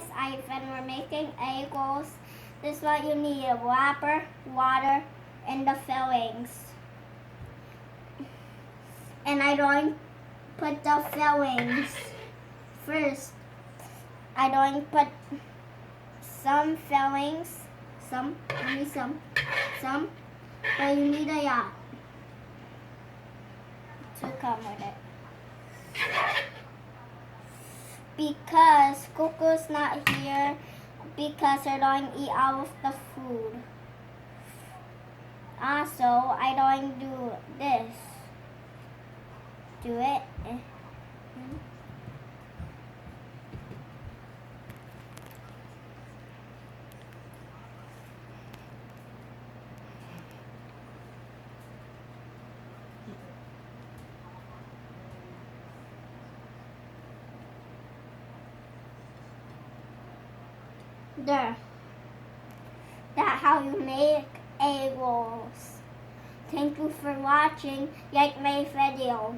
is Eivin. We're making egg rolls. This is what you need: a wrapper, water, and the fillings. And I don't put the fillings first. I don't put some fillings. You need some, but you need a yacht to come with it. Because Coco's not here, because I don't eat all of the food. Also, I don't do this. Do it. There. That's how you make egg rolls. Thank you for watching. Like my video.